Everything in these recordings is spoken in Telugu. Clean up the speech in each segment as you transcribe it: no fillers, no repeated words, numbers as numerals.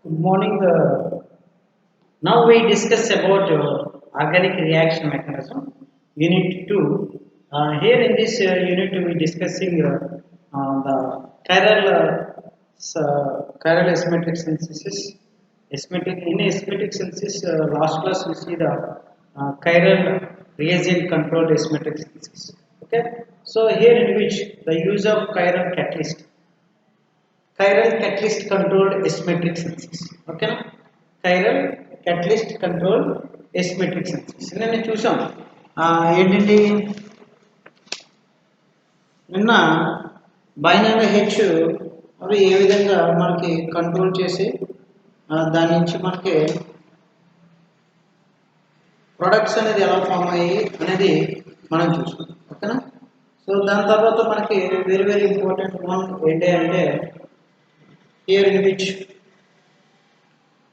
Good morning. Now we discuss about organic reaction mechanism. Unit 2. Here in this unit we discussing the chiral asymmetric synthesis. In asymmetric synthesis, last class we see the chiral reagent controlled asymmetric synthesis. Okay. So here in which the use of chiral catalyst controlled asymmetric synthesis. Okay na? Chiral catalyst controlled asymmetric synthesis. నిన్న చూసాం ఏంటంటే నిన్న బైనాంగ హెచ్ అవి ఏ విధంగా మనకి కంట్రోల్ చేసి దాని నుంచి మనకి ప్రొడక్ట్స్ అనేది ఎలా ఫామ్ అయ్యాయి అనేది మనం చూసాం. ఓకేనా? సో దాని తర్వాత మనకి వెరీ ఇంపార్టెంట్ వన్ ఏంటి అంటే here in which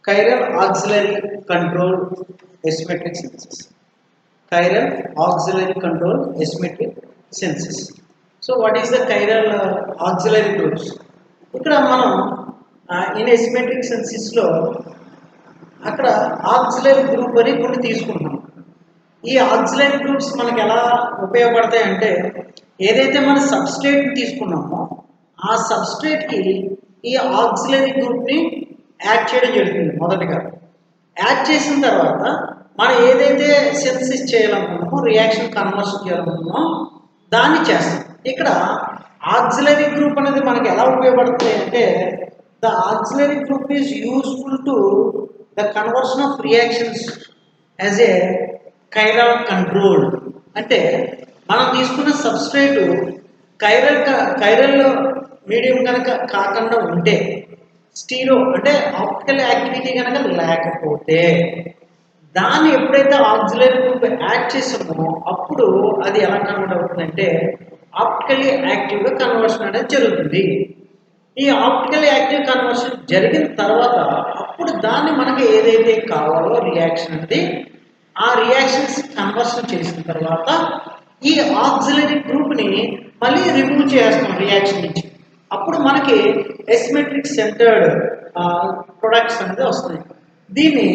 chiral auxiliary control asymmetric synthesis. Chiral auxiliary control asymmetric synthesis. So what is the chiral auxiliary groups? ఇక్కడ మనం in asymmetric synthesis లో అక్కడ auxiliary group అని కొన్ని తీసుకుంటున్నాం. ఈ auxiliary groups మనకి ఎలా ఉపయోగపడతాయి అంటే ఏదైతే మనం సబ్స్ట్రేట్ తీసుకున్నామో ఆ సబ్స్ట్రేట్ కి ఈ ఆక్సిలరీ గ్రూప్ ని యాడ్ చేయడం జరుగుతుంది. మొదటగా యాడ్ చేసిన తర్వాత మనం ఏదైతే సింథసిస్ చేయాలనుకున్నామో రియాక్షన్ కన్వర్షన్ చేయాలనుకున్నామో దాన్ని చేస్తాం. ఇక్కడ ఆక్సిలరీ గ్రూప్ అనేది మనకి ఎలా ఉపయోగపడుతుంది అంటే the auxiliary group is useful to the conversion of reactions as a chiral control. అంటే మనం తీసుకున్న సబ్స్ట్రేట్ కైరల్ మీడియం కనుక కాకుండా ఉంటే స్టీరో అంటే ఆప్టికల్ యాక్టివిటీ కనుక లేకపోతే దాన్ని ఎప్పుడైతే ఆక్సిలరీ గ్రూప్ యాడ్ చేసామో అప్పుడు అది ఎలా కన్వర్ట్ అవుతుందంటే ఆప్టికల్లీ యాక్టివ్గా కన్వర్షన్ అనేది జరుగుతుంది. ఈ ఆప్టికల్ యాక్టివ్ కన్వర్షన్ జరిగిన తర్వాత అప్పుడు దాన్ని మనకి ఏదైతే కావాలో రియాక్షన్ అనేది ఆ రియాక్షన్స్ కన్వర్షన్ చేసిన తర్వాత ఈ ఆక్సిలరీ గ్రూప్ని మళ్ళీ రిమూవ్ చేస్తాం రియాక్షన్ నుంచి. అప్పుడు మనకి ఎసిమెట్రిక్ సెంటర్డ్ ప్రొడక్ట్స్ అనేది వస్తాయి. దీన్ని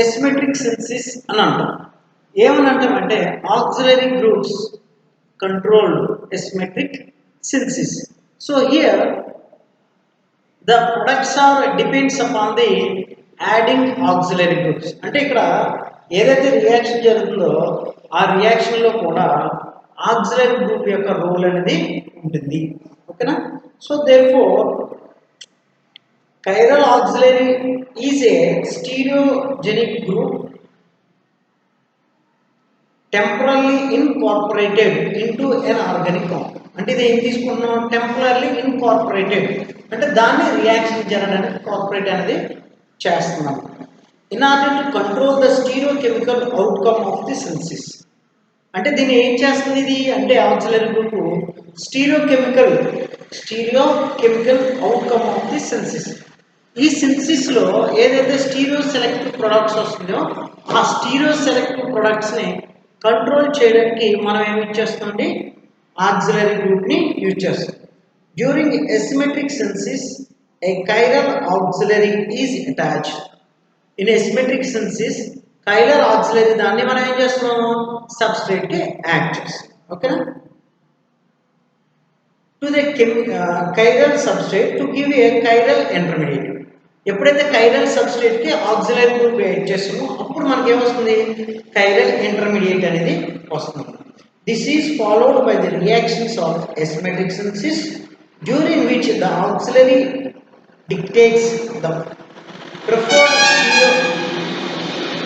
ఎసిమెట్రిక్ సింథసిస్ అని అంటాం. ఏమని అంటామంటే auxiliary groups controlled asymmetric synthesis. So here the products are depends upon the adding auxiliary groups. అంటే ఇక్కడ ఏదైతే రియాక్షన్ జరుగుతుందో ఆ రియాక్షన్లో కూడా ఆక్సిలరీ గ్రూప్ యొక్క రోల్ అనేది ఉంటుంది. ఓకేనా? So therefore chiral auxiliary is a stereogenic group temporarily incorporated into an organic compound. అంటే ఇది ఏం తీసుకున్నాం? టెంపరరీ ఇన్కార్పొరేటెడ్ అంటే దాన్ని రియాక్షన్ జరగడానికి కార్పొరేట్ అనేది చేస్తున్నాం. In order to control the stereochemical outcome of the synthesis. అంటే దీన్ని ఏం చేస్తుంది ఇది అంటే auxiliary group stereochemical outcome of the synthesis. ఈ సింథసిస్ లో ఏదైతే స్టీరియో సెలెక్టివ్ ప్రొడక్ట్స్ వస్తుందో ఆ స్టీరియో సెలెక్టివ్ ప్రొడక్ట్స్ ని కంట్రోల్ చేయడానికి మనం ఏమి ఇచ్చేస్తామండి? ఆక్సిలరీ గ్రూప్ ని యూజ్ చేస్తాం. During asymmetric synthesis a chiral auxiliary is attached. In asymmetric synthesis chiral auxiliary దాన్ని మనం ఏం చేస్తున్నాము? సబ్స్ట్రేట్ కి యాడ్ చేస్తాం. ఓకేనా? To the chiral substrate to give a chiral intermediate. ఎప్పుడైతే కైరల్ సబ్స్ట్రేట్ కి ఆక్సిలరీ గ్రూప్ యాడ్ చేస్తామో అప్పుడు మనకి ఏమొస్తుంది? కైరల్ ఇంటర్మీడియట్ అనేది వస్తుంది. This is followed by the reactions of asymmetric synthesis during which the auxiliary dictates the preferred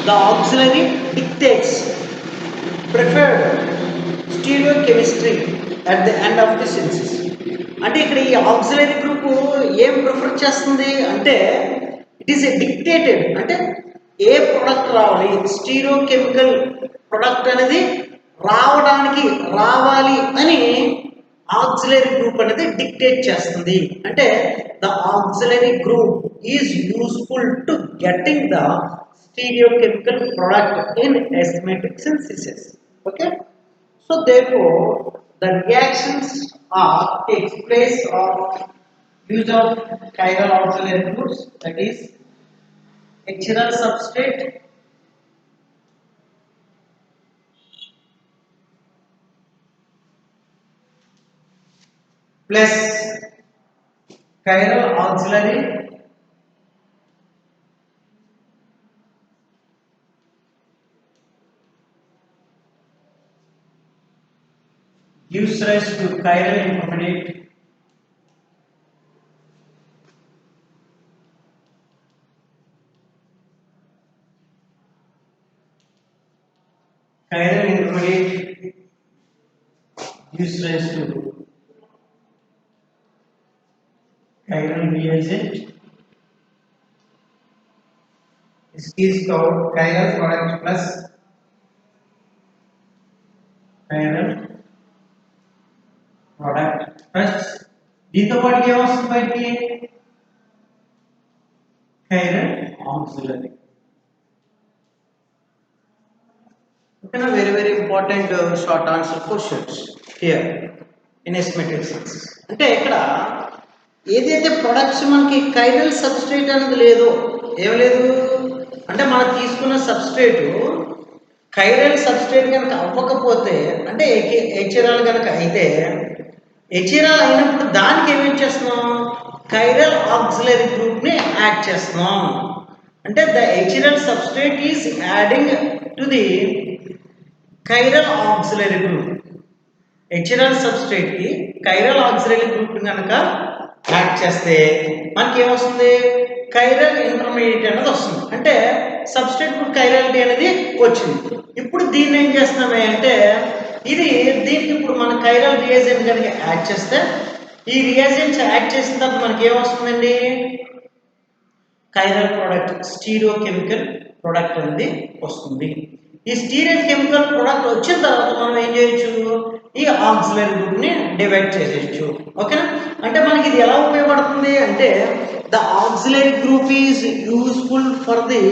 the auxiliary dictates preferred stereochemistry at the end of the synthesis. అంటే ఇక్కడ ఈ ఆక్సిలరీ గ్రూప్ ఏం ప్రిఫర్ చేస్తుంది అంటే ఇట్ ఈస్ ఏ డిక్టేటెడ్ అంటే ఏ ప్రొడక్ట్ రావాలి స్టీరియోకెమికల్ ప్రొడక్ట్ అనేది రావాలి అని ఆక్సిలరీ గ్రూప్ అనేది డిక్టేట్ చేస్తుంది. అంటే the auxiliary group is useful to getting the stereochemical product in asymmetric synthesis. Okay, so therefore the reactions takes place of use of chiral auxiliary groups, that is axial substrate plus chiral auxiliary gives rise to chiral intermediate chiral intermediate gives rise to chiral reagent. This is called chiral product plus chiral product plus దీంతో పాటు ఏమొస్తుంది బయటికి chiral auxiliary. Okay, now very important short answer questions here in asymmetric synthesis. అంటే ఇక్కడ ఏదైతే ప్రొడక్ట్స్ మనకి కైరల్ సబ్స్ట్రేట్ అనేది లేదో ఏం లేదు అంటే మనం తీసుకున్న సబ్స్ట్రేట్ కైరల్ సబ్స్ట్రేట్ కనుక అవ్వకపోతే అంటే హెచ్ఎరాల్ కనుక అయితే హెచ్ఎరాల్ అయినప్పుడు దానికి ఏమేం చేస్తున్నాం కైరల్ ఆక్సిలరీ గ్రూప్ని యాడ్ చేస్తున్నాం అంటే the achiral substrate is adding to the chiral auxiliary group. Achiral substrate కి chiral auxiliary group కనుక యాడ్ చేస్తే మనకి ఏమొస్తుంది chiral intermediate అనేది వస్తుంది అంటే సబ్స్ట్రేట్ కు chirality అనేది వచ్చింది. ఇప్పుడు దీన్ని ఏం చేస్తున్నామే అంటే దీనికి ఇప్పుడు మన chiral reagent కనుక యాడ్ చేస్తే ఈ రియాజెంట్స్ యాడ్ చేసిన తర్వాత మనకి ఏమొస్తుందండి chiral product స్టీరియోకెమికల్ ప్రొడక్ట్ అనేది వస్తుంది. ఈ స్టీరియో కెమికల్ ప్రొడక్ట్ వచ్చిన తర్వాత మనం ఏం చేయొచ్చు ఈ ఆక్సిలరీ గ్రూప్ ని డివైడ్ చేసేయచ్చు. ఓకేనా అంటే మనకి ఇది ఎలా ఉపయోగపడుతుంది అంటే the auxiliary group is useful for the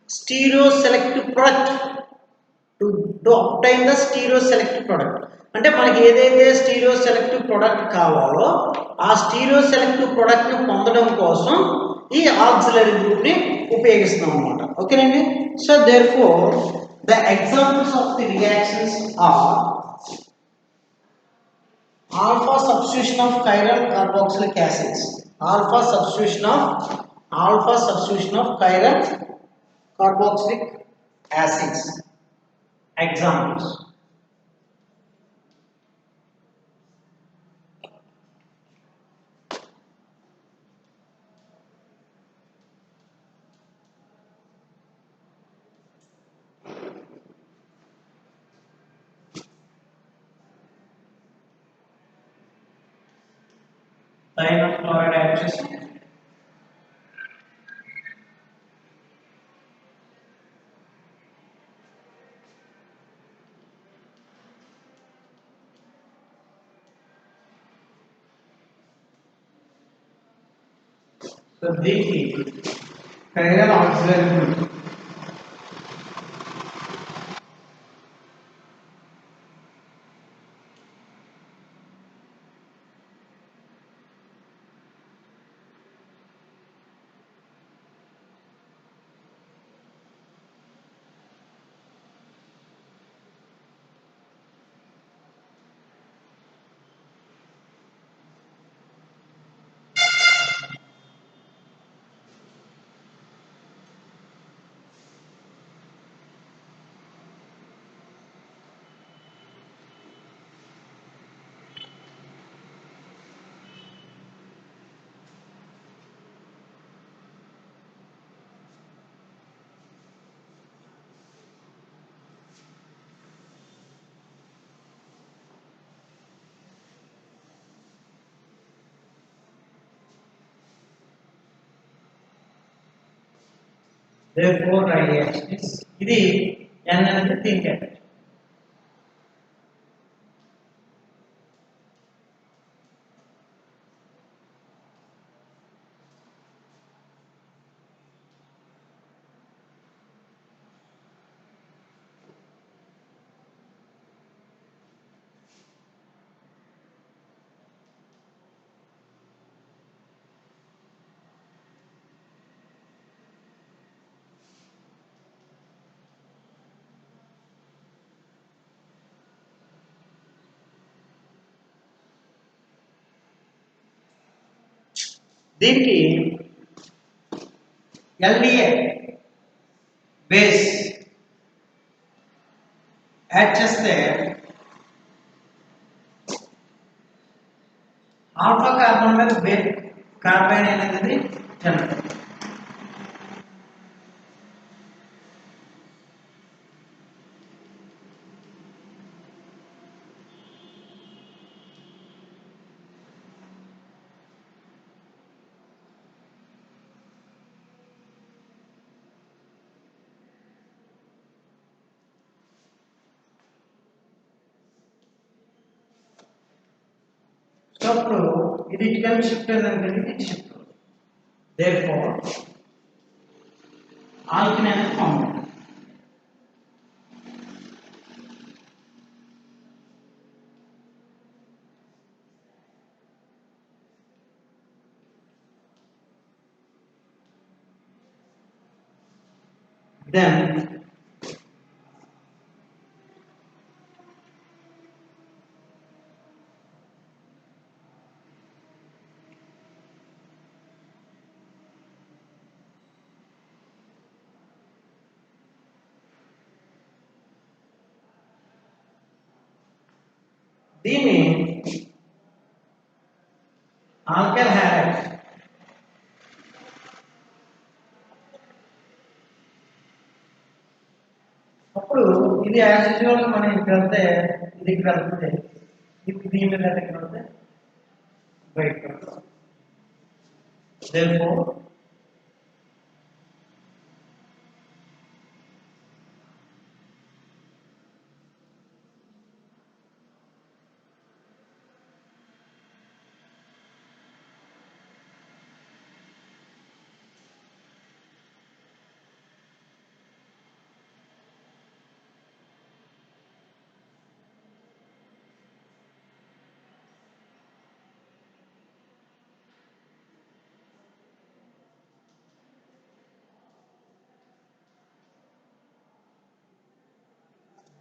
stereoselective product to obtain the stereoselective product అంటే మనకి ఏదైతే స్టీరియో సెలెక్టివ్ ప్రొడక్ట్ కావాలో ఆ స్టీరియో సెలెక్టివ్ ప్రొడక్ట్ ని పొందడం కోసం ఈ ఆక్సిలరీ గ్రూప్ ని ఉపయోగిస్తాం అన్నమాట. ఓకేనండి so therefore the examples of the reactions are alpha substitution of chiral carboxylic acids alpha substitution of chiral carboxylic acids examples cyanide chloride add చేసి సో దీనికి chiral auxiliary group therefore reactions ఇది n అనేది థింక్ ఎఫెక్ట్ దీనికి ఎల్డిఏ బేస్ యాడ్ చేస్తే ఆల్ఫా కార్బన్ మీద కార్బన్ అనేది జనరేట్. అప్పుడు ఇది ఇటుకల్ షిఫ్ట్ అయిందంటే ఇది షిఫ్ట్. దేర్ఫోర్ ఆల్కిన్ అనేది ఫామ్ అవుతుంది. Then దీన్ని ఆల్కల్ హ్యాలైడ్ అప్పుడు ఇది యాజ్ యూజువల్ మనం ఇక్కడ వెళ్తే ఇది ఇక్కడ వెళ్తుంది, ఇది దీని మీద ఇక్కడ వెళ్తే బయటకు వెళ్తుంది. Therefore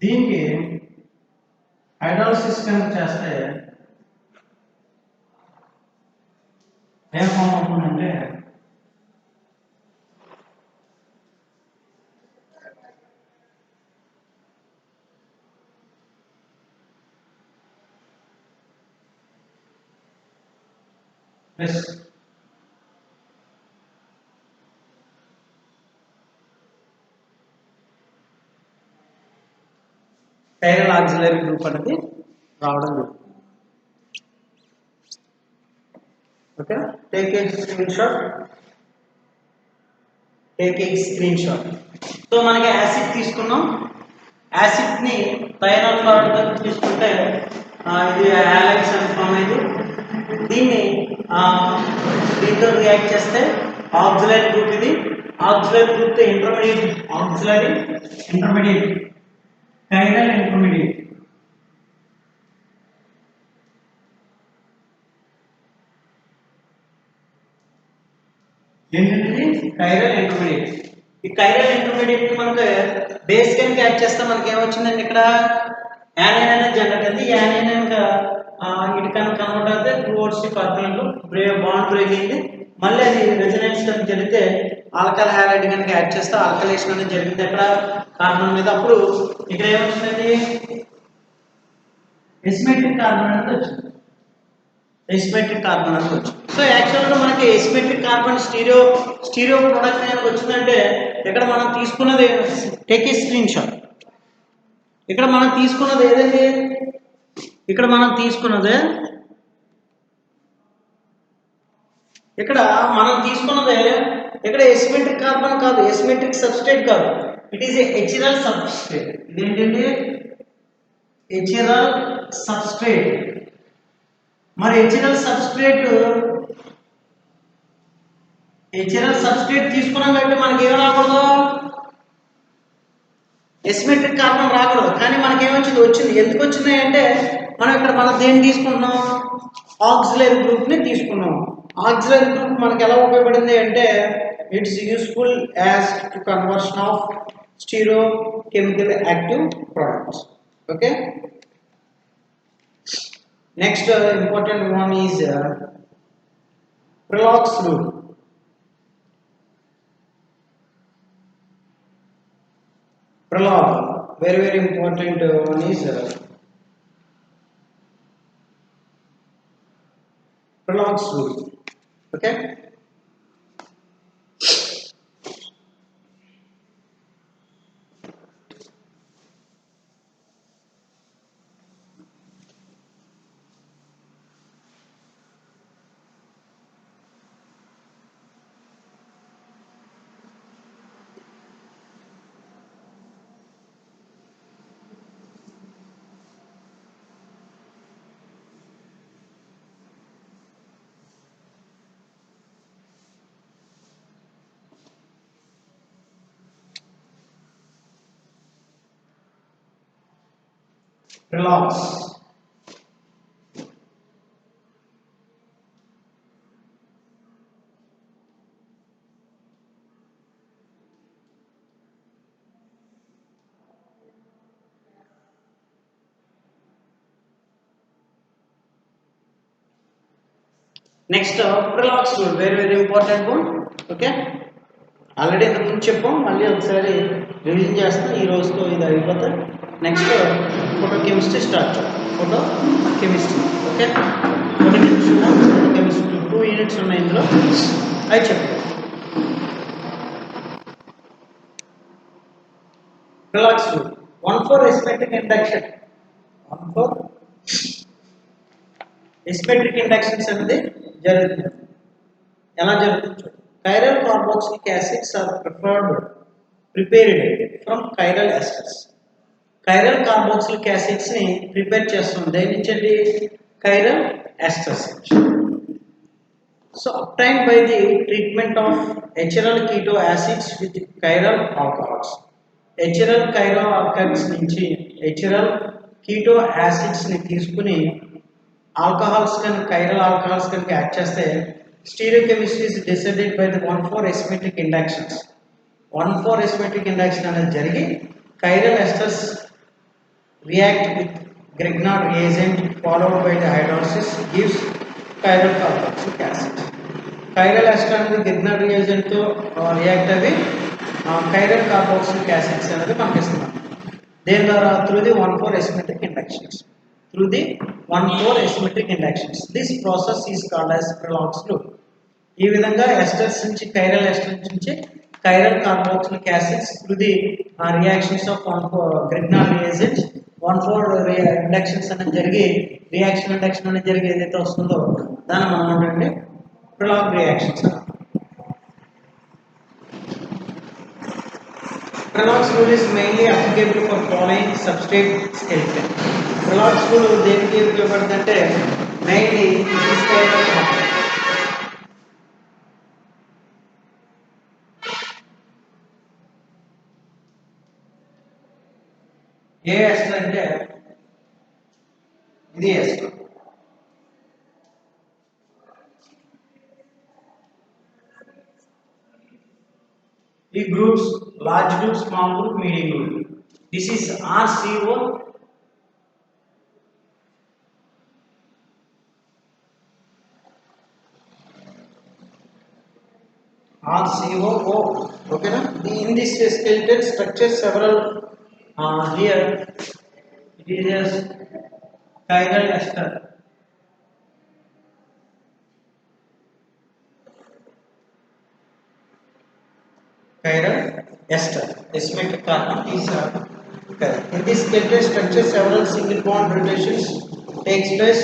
దీనికి హైడ్రాలిసిస్ కనుక చేస్తే ఏం ఫామ్ అవుతుందంటే ప్లస్ కైరల్ ఆక్సిలరీ గ్రూప్ అనేది రావడం జరుగుతుంది. Okay, take a screen shot. So మనకి యాసిడ్ తీసుకున్నాం, యాసిడ్ ని థైనాల్ క్లోరైడ్ తీసుకుంటే ఇది హ్యాలైడ్స్ అని ఫామ్ అయింది. దీన్ని దీంతో రియాక్ట్ చేస్తే ఆక్సిలరీ గ్రూప్, ఇది auxiliary group intermediate chiral intermediate. ఏంటంటే కైరల్ ఇంటర్మీడియట్. ఈ కైరల్ ఇంటర్మీడియట్ మనకు బేస్ కనుక యాడ్ చేస్తే మనకి ఏమొచ్చిందండి, ఇక్కడ యానైన్ అనేది జనరేట్ అయింది. యానైన్ కనుక ఇటు కనుక కన్వర్ట్ అయితే టువర్డ్స్ కార్బన్ బాండ్ బ్రేక్ అయింది. మళ్ళీ అది రెజొనెన్స్ కనుక జరిగితే ఆల్కల్ హ్యాలైడ్ కనుక యాడ్ చేస్తే ఆల్కలేషన్ అనేది జరిగింది అక్కడ కార్బన్ మీద. అప్పుడు ఇక్కడ ఏమొచ్చిందండి, ఎసిమెట్రిక్ కార్బన్ అనేది వచ్చింది. సో యాక్చువల్గా మనకి ఎసిమెట్రిక్ కార్బన్ స్టీరియో ప్రొడక్ట్ అనేది వచ్చిందంటే ఇక్కడ మనం తీసుకున్నది, టేక్ ఏ స్క్రీన్ షాట్. ఇక్కడ మనం తీసుకున్నది ఏదండి, ఇక్కడ మనం తీసుకున్నది ఇక్కడ ఎసిమెట్రిక్ కార్బన్ కాదు, ఎసిమెట్రిక్ సబ్స్ట్రేట్ కాదు, ఇట్ ఈస్ ఏ హెచిరల్ సబ్స్ట్రేట్. ఇదేంటంటే హెచిరల్ సబ్స్ట్రేట్. మరి హెచిరల్ సబ్స్ట్రేట్ తీసుకున్నాం కాబట్టి మనకి ఏం రాకూడదు, ఎసిమెట్రిక్ కార్బన్ రాకూడదు. కానీ మనకి వచ్చింది. ఎందుకు వచ్చింది అంటే మనం దేన్ని తీసుకుంటున్నాం, ఆక్సిలరీ గ్రూప్ ని తీసుకున్నాం. ఆక్సిలరీ గ్రూప్ మనకి ఎలా ఉపయోగపడింది అంటే it's useful as to conversion of stereo chemical active products. Okay, next important one is Prelog's rule. Prelog, very important one is Prelog's rule. Okay. Prelog's. Next, Prelog's rule, very important one. Okay. Already ఇంతకుముందు చెప్పాం, మళ్ళీ ఒకసారి రివిజన్ చేస్తాం. ఈ రోజుతో ఇది అయిపోతే నెక్స్ట్ ఫోటో కెమిస్ట్రీ స్టార్ట్ చేద్దాం. Photo chemistry. Okay. Photo chemistry 2 units ఉన్నాయి ఇందులో, అవి చెప్తాం. Prelog's rule. 1 for asymmetric induction. 1 for asymmetric inductions అనేది జరుగుతుంది. ఎలా జరుగుతుంది? Chiral carboxylic acids are prepared from chiral esters. Chiral carboxylic acids ని ప్రిపేర్ చేస్తాం దేని నుంచి అండి? Chiral esters. So obtained by the treatment of HRL keto acids with chiral alcohols. HRL chiral alcohols నుంచి HRL keto acids ని తీసుకుని ఆల్కహాల్స్ కానీ chiral alcohols కనుక యాడ్ చేస్తే stereochemistry is decided by the 1,4 asymmetric inductions. 1,4 asymmetric induction అనేది జరిగి chiral esters react with Grignard reagent followed by the hydrolysis gives chiral carboxylic acid. Chiral ester అనేది Grignard reagent తో రియాక్ట్ అవి chiral carboxylic acids అనేది మనకి ఇస్తున్నాం. దేని ద్వారా? through the 1,4 asymmetric inductions. Through the 1,4 asymmetric inductions. This process is called as Prelog's rule. ఈ విధంగా ఎస్టర్స్ నుంచి chiral esters నుంచి chiral carboxylic acids through the reactions of Grignard reagent 1,4 inductions అనేది జరిగి రియాక్షన్ ఇండక్షన్ అనేది జరిగి ఏదైతే వస్తుందో దాన్ని మనం ఏంటంటే Prelog reactions. Prelog's rule is mainly applicable for following substrate skeleton. Prelog's rule దేనికి ఉపయోగపడుతుందంటే మెయిన్లీ ఏ ఎస్టర్ అంటే ఇది ఎస్టర్. ఈ groups large group, small group, medium group. This is RCO RCOO. Okay na? In this skeleton structure several here it is as chiral ester. Chiral ester. Asymmetric carbon is chiral. In this skeleton structure several single bond rotations takes place,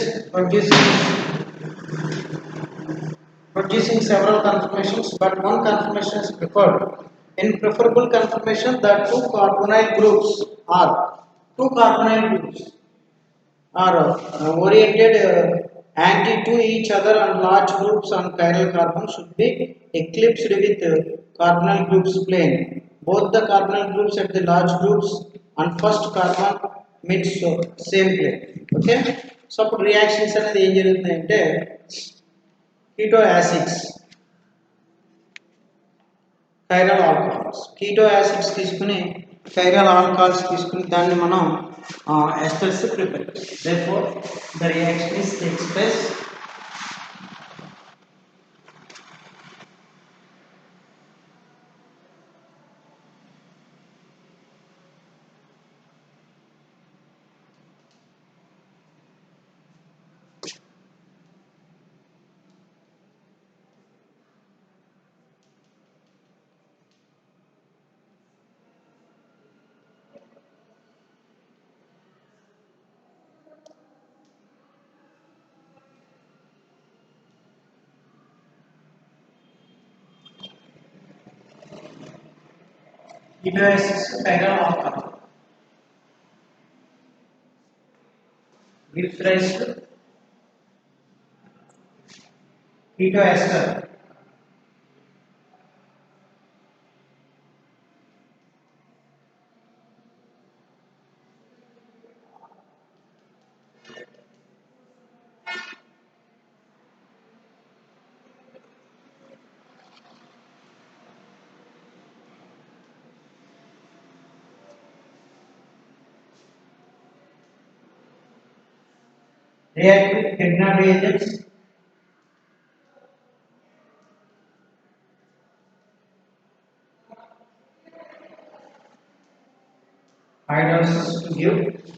producing several conformations, but one conformation is preferred. In preferable conformation, the two carbonyl groups are oriented anti to each other, and large groups on chiral carbon should be eclipsed with carbonyl groups plane. Both the carbonyl groups at the large groups and first carbon meet same plane. Okay. So reactions అనేది ఏం జరుగుతుందంటే keto acids, chiral alcohols, keto acids తీసుకుని chiral alcohols తీసుకుని దాన్ని మనం esters prepare. Therefore the reaction is takes place ketoacids chiral alcohol gives rise to ketoester. React with Grignard reagents. Hydrolysis to give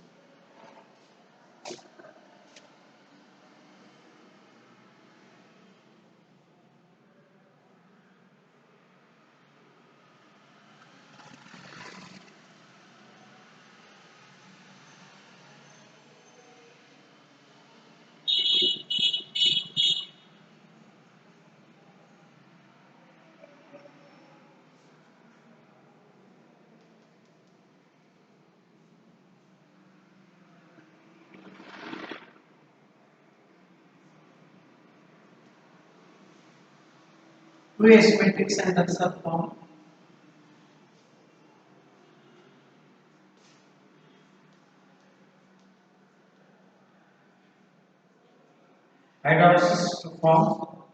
two asymmetric centers are formed. Hydrolysis to form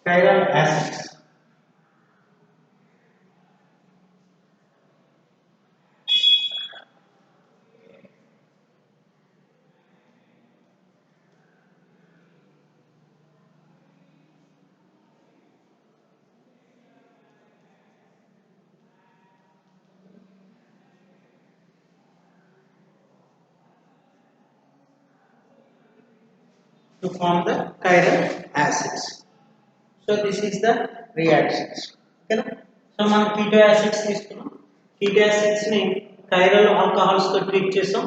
chiral acids. To form the chiral acids. So this is the reactions. Okay na? So మనం keto acids తీసుకున్నాం. Keto acids ని chiral alcohols తో ట్రీట్ చేసాం.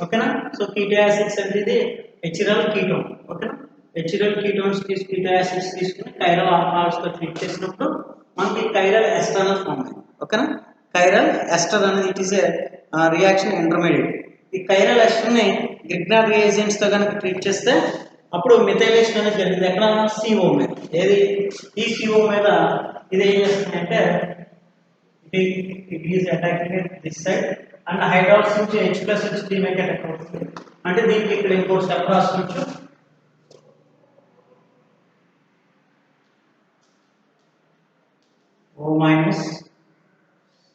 ఓకేనా? సో keto acids అంటే ఇది hydral ketone. ఓకేనా? hydral ketones keto acids తీసుకుని chiral alcohols తో ట్రీట్ చేసినప్పుడు మనకి chiral ester అనేది ఫామ్ అయింది. ఓకేనా? chiral ester అనేది it is a reaction intermediate. ఈ chiral ester ని Grignard reagents తో కనుక ట్రీట్ చేస్తే అప్పుడు మిథైలేషన్ అనేది జరిగింది ఎక్కడ CO మీద. ఏది ఈ CO మీద ఇది ఏం చేస్తుంది అంటే it is attacking this side and హైడ్రాక్స్ నుంచి H+ వచ్చి దీని మీద అటాక్ అవుతుంది. అంటే దీనికి ఇక్కడ ఇంకో స్టెప్ రాసుకోవచ్చు. O-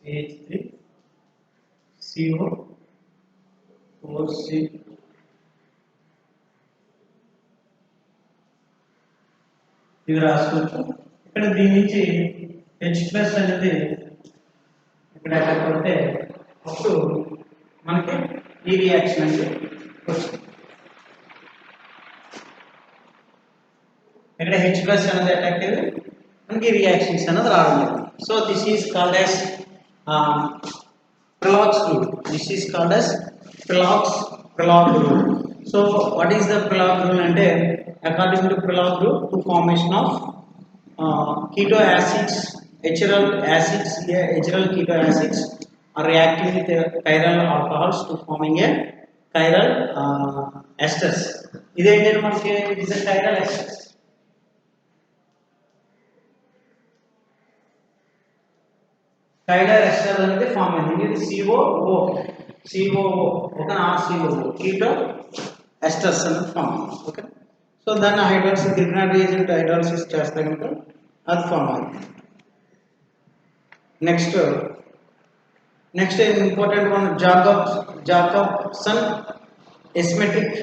CH3 CO 4C ఇది రాసుకోవచ్చు. ఇక్కడ దీని నుంచి H+ అనేది ఇక్కడ అటాక్ అవుతే అప్పుడు మనకి ఈ రియాక్షన్ అనేది వస్తుంది. ఇక్కడ H+ అనేది అటాక్ అయ్యి మనకి రియాక్షన్స్ అనేది రావడం లేదు. So this is called as Prelog's rule. This is called as Prelog rule. So what is the Prelog rule? And according to Prelog rule, to formation of keto acids, hydral acids, hydral keto acids are reacting with chiral alcohols to forming a chiral esters. This is a chiral esters. Chiral ester అనేది ఫామ్ అయింది. ఇది COO ఒక RCOO keto esters అనేది ఫామ్ అయింది. ఓకే. సో దాన్ని హైడ్రాక్సీ Grignard reagent హైడ్రాలిసిస్ చేస్తే కనుక అది ఫామ్ అయింది. Next important one Jacobsen asymmetric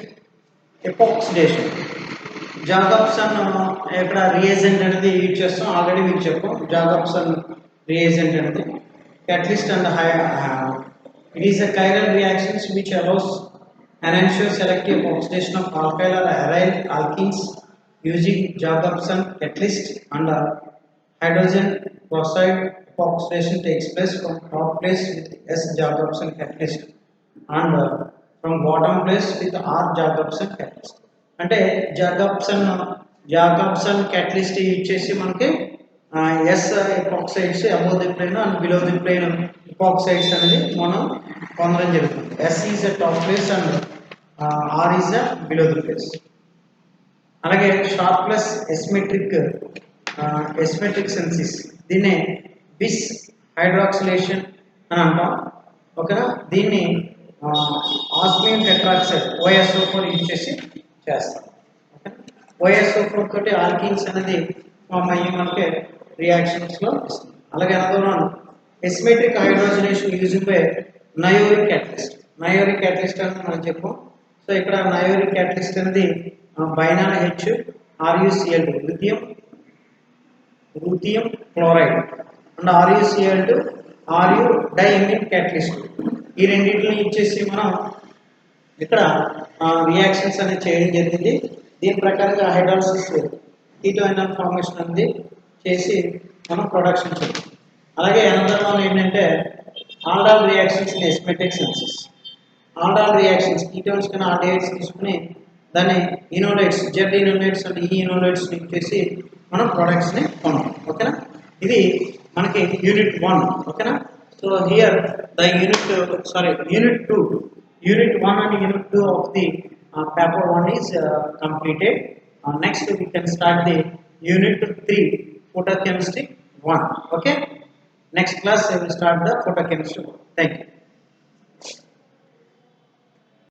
epoxidation. Jacobsen ఇక్కడ రియేజెంట్ అనేది యూజ్ చేస్తాం. ఆల్రెడీ మీకు చెప్పాం Jacobsen reagent and catalyst and it is a chiral reactions which allows an ensure selective oxidation of alkyl or aryl alkenes using Jacobson catalyst and hydrogen peroxide epoxidation takes place from top place with S Jacobson catalyst and from bottom place with R Jacobson catalyst. అంటే జాకబ్సన్ catalyst యూజ్ చేసి మనకి S epoxides above the plane and below the plane epoxides అనేది మనం పొందడం జరుగుతుంది. S is a top place and R is a below the place. అలాగే షార్ప్లెస్ ఎస్మెట్రిక్ సెన్సిస్ దీన్నే బిస్ హైడ్రాక్సిలేషన్ అని అంటాం. ఓకేనా, దీన్ని ఆస్మియం టెట్రాక్సైడ్ OSO4 యూజ్ చేసి చేస్తాం. OSO4 తోటి ఆల్కీన్స్ అనేది ఫామ్ అయ్యి మనకి రియాక్షన్స్లో ఇస్తుంది. అలాగే another one asymmetric hydrogenation using by Noyori catalyst. Noyori catalyst అని మనం చెప్పాం. సో ఇక్కడ నయోరిక్ క్యాటలిస్ట్ అనేది BINOL H RuCl2 ruthenium chloride and RuCl2 Ru diamine catalyst. ఈ రెండింటిని ఇచ్చేసి మనం ఇక్కడ రియాక్షన్స్ అనేది చేయడం జరిగింది. దీని ప్రకారంగా హైడ్రాలిసిస్ కీటోయినాల్ ఫార్మేషన్ అనేది చేసి మనం ప్రొడక్షన్ చేయాలి. అలాగే అనదర్ వన్ ఏంటంటే aldol reactions in asymmetric syntheses. Aldol reactions ketones కన్నా ఆల్డిహైడ్స్ తీసుకుని దాన్ని ఇనోలేట్స్ జెడ్ ఇనోలేట్స్ అండ్ ఈ ఇనోలేట్స్ చేసి మనం ప్రొడక్ట్స్ని పొందాం. ఓకేనా, ఇది మనకి యూనిట్ 1. ఓకేనా, so here the unit 1 and unit 2 of the paper 1 is completed. Next we can start the unit 3 photochemistry 1. Okay, next class we will start the photochemistry 1. Thank you.